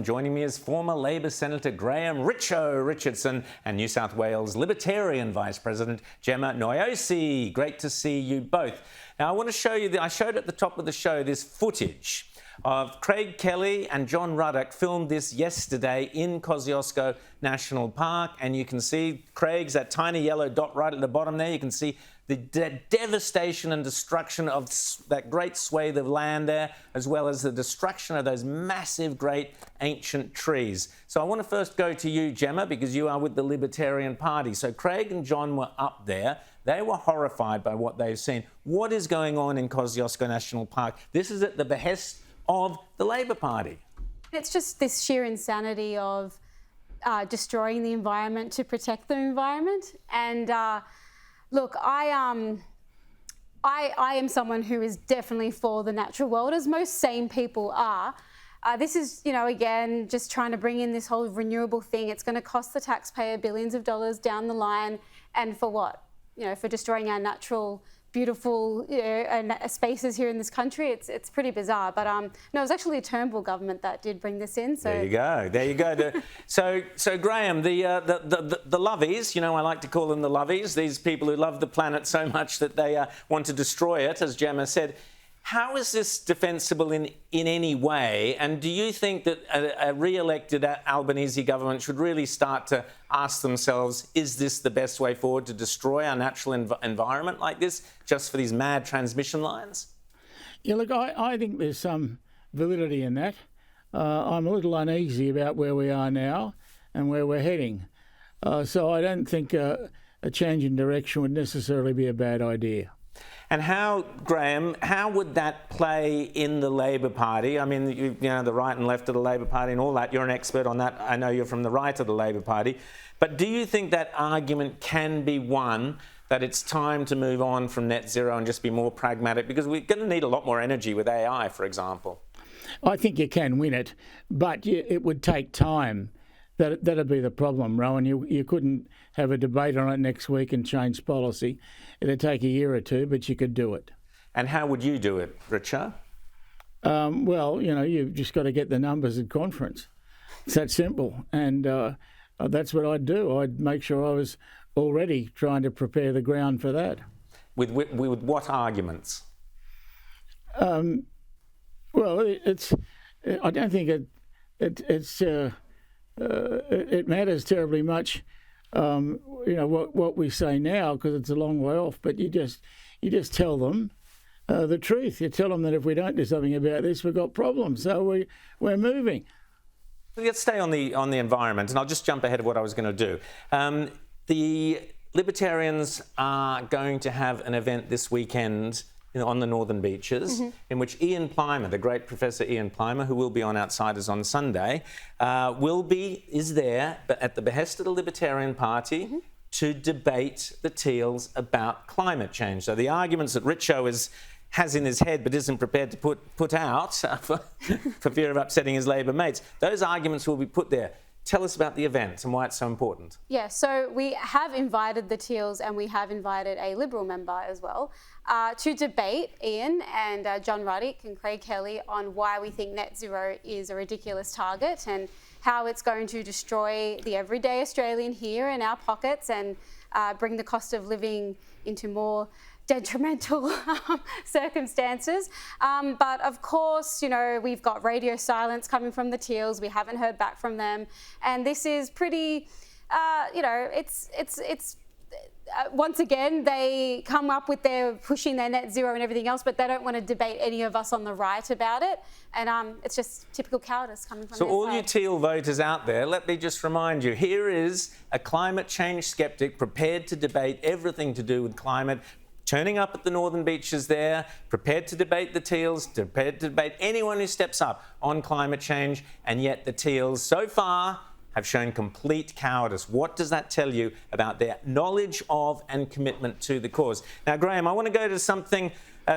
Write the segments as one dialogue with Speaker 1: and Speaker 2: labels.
Speaker 1: Joining me is former Labor Senator Graham Richardson and New South Wales Libertarian Vice President Gemma Noyosi. Great to see you both. Now, I want to show you, I showed at the top of the show this footage of Craig Kelly and John Ruddock filmed this yesterday in Kosciuszko National Park. And you can see Craig's, that tiny yellow dot right at the bottom there. You can see the devastation and destruction of that great swathe of land there, as well as the destruction of those massive, great ancient trees. So I want to first go to you, Gemma, because you are with the Libertarian Party. So Craig and John were up there. They were horrified by what they've seen. What is going on in Kosciuszko National Park? This is at the behest of the Labor Party. It's
Speaker 2: just this sheer insanity of destroying the environment to protect the environment. And look, I am someone who is definitely for the natural world, as most sane people are. This is, again, just trying to bring in this whole renewable thing. It's going to cost the taxpayer billions of dollars down the line. And for what? For destroying our natural, beautiful spaces here in this country. It's pretty bizarre. But no, it was actually a Turnbull government that did bring this in. So
Speaker 1: there you go. So Graham, the lovies, I like to call them the lovies, these people who love the planet so much that they want to destroy it, as Gemma said. How is this defensible in any way? And do you think that a re-elected Albanese government should really start to ask themselves, is this the best way forward to destroy our natural environment like this, just for these mad transmission lines?
Speaker 3: Yeah, look, I think there's some validity in that. I'm a little uneasy about where we are now and where we're heading. So I don't think a change in direction would necessarily be a bad idea.
Speaker 1: And how, Graham, how would that play in the Labor Party? I mean, the right and left of the Labor Party and all that. You're an expert on that. I know you're from the right of the Labor Party. But do you think that argument can be won, that it's time to move on from net zero and just be more pragmatic? Because we're going to need a lot more energy with AI, for example.
Speaker 3: I think you can win it, but it would take time. That'd be the problem, Rowan. You couldn't have a debate on it next week and change policy. It'd take a year or two, but you could do it.
Speaker 1: And how would you do it, Richard?
Speaker 3: Well, you've just got to get the numbers at conference. It's that simple. And that's what I'd do. I'd make sure I was already trying to prepare the ground for that.
Speaker 1: With what arguments?
Speaker 3: Well, I don't think it matters terribly much, what we say now, because it's a long way off. But you just tell them the truth. You tell them that if we don't do something about this, we've got problems. So we're moving.
Speaker 1: Let's stay on the environment, and I'll just jump ahead of what I was going to do. The Libertarians are going to have an event this weekend on the Northern Beaches, in which Ian Plimer, the great Professor Ian Plimer, who will be on Outsiders on Sunday, is there, but at the behest of the Libertarian Party, to debate the Teals about climate change. So the arguments that Richo has in his head but isn't prepared to put out for fear of upsetting his Labor mates, those arguments will be put there. Tell us about the event and why it's so important.
Speaker 2: Yeah, so we have invited the Teals and we have invited a Liberal member as well to debate Ian and John Ruddock and Craig Kelly on why we think net zero is a ridiculous target and how it's going to destroy the everyday Australian here in our pockets and bring the cost of living into more detrimental circumstances. But of course, we've got radio silence coming from the Teals. We haven't heard back from them. And this is pretty, once again, they come up with their pushing their net zero and everything else, but they don't want to debate any of us on the right about it. And it's just typical cowardice coming from
Speaker 1: So
Speaker 2: their
Speaker 1: all
Speaker 2: side.
Speaker 1: you Teal voters out there, let me just remind you, here is a climate change skeptic prepared to debate everything to do with climate, turning up at the Northern Beaches there, prepared to debate the Teals, prepared to debate anyone who steps up on climate change, and yet the Teals so far have shown complete cowardice. What does that tell you about their knowledge of and commitment to the cause? Now, Graham, I want to go to something,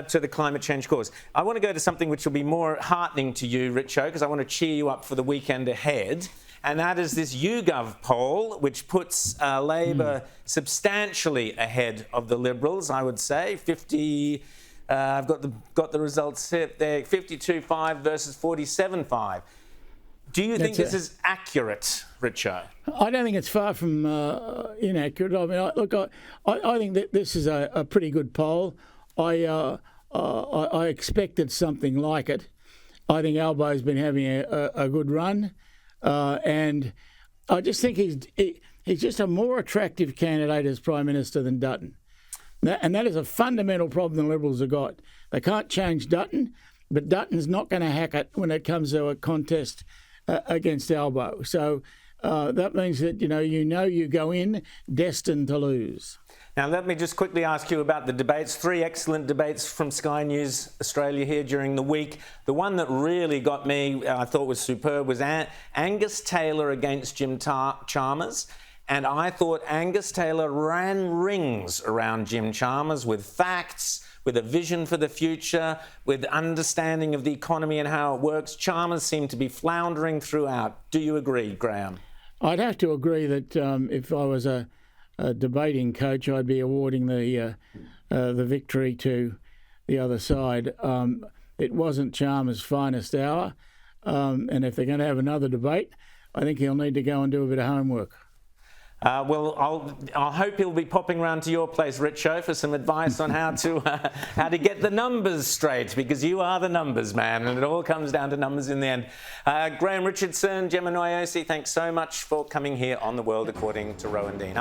Speaker 1: to the climate change cause. I want to go to something which will be more heartening to you, Richo, because I want to cheer you up for the weekend ahead. And that is this YouGov poll, which puts Labor substantially ahead of the Liberals, I would say. I've got the results here. They're 52.5 versus 47.5. Do you think this is accurate, Richo?
Speaker 3: I don't think it's far from inaccurate. I mean, I think that this is a pretty good poll. I expected something like it. I think Albo's been having a good run, and I just think he's just a more attractive candidate as Prime Minister than Dutton. And that is a fundamental problem the Liberals have got. They can't change Dutton, but Dutton's not going to hack it when it comes to a contest against Albo. So that means that you go in destined to lose.
Speaker 1: Now, let me just quickly ask you about the debates. 3 excellent debates from Sky News Australia here during the week. The one that really got me, I thought was superb, was Angus Taylor against Jim Chalmers. And I thought Angus Taylor ran rings around Jim Chalmers with facts, with a vision for the future, with understanding of the economy and how it works. Chalmers seemed to be floundering throughout. Do you agree, Graham?
Speaker 3: I'd have to agree that if I was a debating coach, I'd be awarding the victory to the other side. It wasn't Chalmers' finest hour, and if they're going to have another debate, I think he'll need to go and do a bit of homework.
Speaker 1: Well, I'll hope he'll be popping round to your place, Richo, for some advice on how to get the numbers straight, because you are the numbers man, and it all comes down to numbers in the end. Graham Richardson, Gemma Nyosi, thanks so much for coming here on The World According to Rowan Dean.